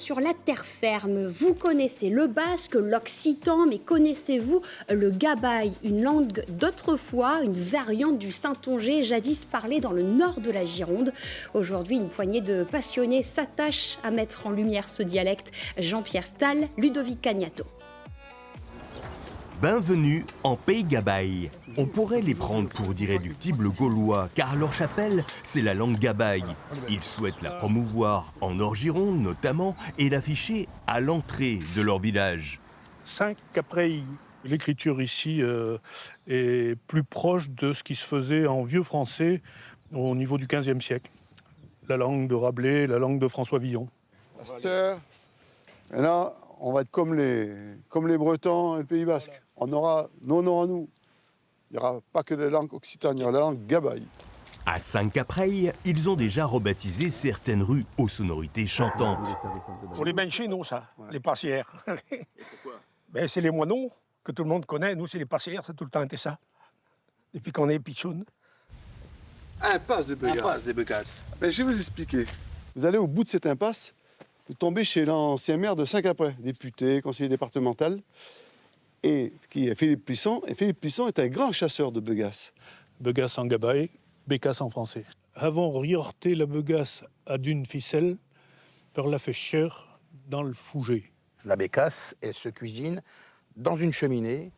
sur la terre ferme. Vous connaissez le basque, l'occitan, mais connaissez-vous le gabaï, une langue d'autrefois, une variante du saintongeais, jadis parlée dans le nord de la Gironde. Aujourd'hui, une poignée de passionnés s'attachent à mettre en lumière ce dialecte. Jean-Pierre Stahl, Ludovic Cagnato. Bienvenue en Pays Gabaï. On pourrait les prendre pour d'irréductibles gaulois, car leur chapelle, c'est la langue gabaï. Ils souhaitent la promouvoir en Nord-Gironde notamment et l'afficher à l'entrée de leur village. 5 après, l'écriture ici est plus proche de ce qui se faisait en vieux français au niveau du XVe siècle. La langue de Rabelais, la langue de François Villon. Pasteur, maintenant, on va être comme les Bretons et le Pays Basque. On aura nos noms à nous. Il n'y aura pas que la langue occitane, il y aura la langue gabaï. À Saint-Capreil, ils ont déjà rebaptisé certaines rues aux sonorités chantantes. Pour les bains chez nous, ça, les passières. Ben, c'est les moineaux que tout le monde connaît. Nous, c'est les passières, ça a tout le temps été ça. Depuis qu'on est pitchoun. Impasse des Begasses. Impasse des Begasses. Ben, je vais vous expliquer. Vous allez au bout de cette impasse, vous tombez chez l'ancien maire de Saint-Capreil, député, conseiller départemental, et qui est Philippe Plisson. Et Philippe Plisson est un grand chasseur de Begasses. Begasse en gabaï, bécasse en français. Avant riorter la begasse à d'une ficelle, par la fécheur dans le fougé. La bécasse, elle se cuisine dans une cheminée,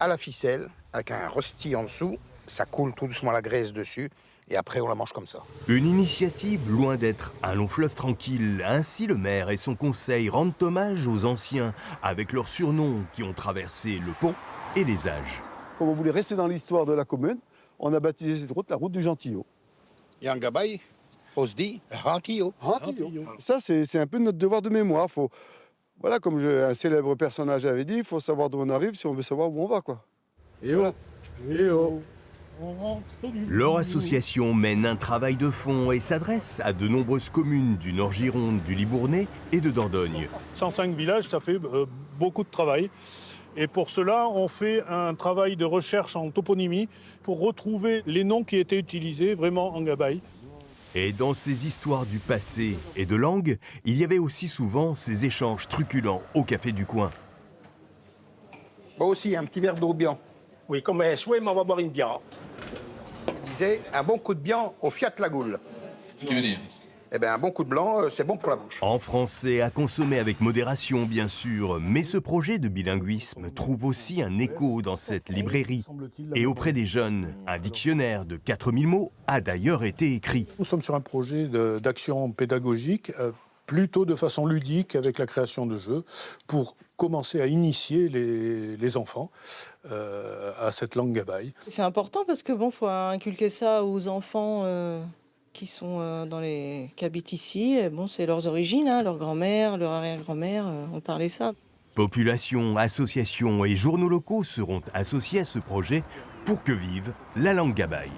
à la ficelle, avec un rosti en dessous. Ça coule tout doucement la graisse dessus. Et après, on la mange comme ça. Une initiative loin d'être un long fleuve tranquille. Ainsi, le maire et son conseil rendent hommage aux anciens, avec leurs surnoms qui ont traversé le pont et les âges. Comme on voulait rester dans l'histoire de la commune, on a baptisé cette route la route du Gentillo. Et en gabaï, on se dit Gentillo. Ça, c'est un peu notre devoir de mémoire. Voilà, comme un célèbre personnage avait dit, il faut savoir d'où on arrive si on veut savoir où on va, quoi. Et voilà. Leur association mène un travail de fond et s'adresse à de nombreuses communes du Nord-Gironde, du Libournais et de Dordogne. 105 villages, ça fait beaucoup de travail. Et pour cela, on fait un travail de recherche en toponymie pour retrouver les noms qui étaient utilisés vraiment en gabaï. Et dans ces histoires du passé et de langue, il y avait aussi souvent ces échanges truculents au café du coin. Bon aussi, un petit verre d'eau bien. Oui, comme un souhait, mais on va boire une bière. Il disait un bon coup de bien au Fiat Lagoule. Ce qui veut dire? Eh bien, un bon coup de blanc, c'est bon pour la bouche. En français, à consommer avec modération, bien sûr, mais ce projet de bilinguisme trouve aussi un écho dans cette librairie. Et auprès des jeunes, un dictionnaire de 4000 mots a d'ailleurs été écrit. Nous sommes sur un projet d'action pédagogique, plutôt de façon ludique, avec la création de jeux, pour commencer à initier les enfants à cette langue gabaï. C'est important parce que faut inculquer ça aux enfants qui habitent ici. C'est leurs origines, leur grand-mère, leur arrière-grand-mère ont parlé ça. Population, associations et journaux locaux seront associés à ce projet pour que vive la langue gabaï.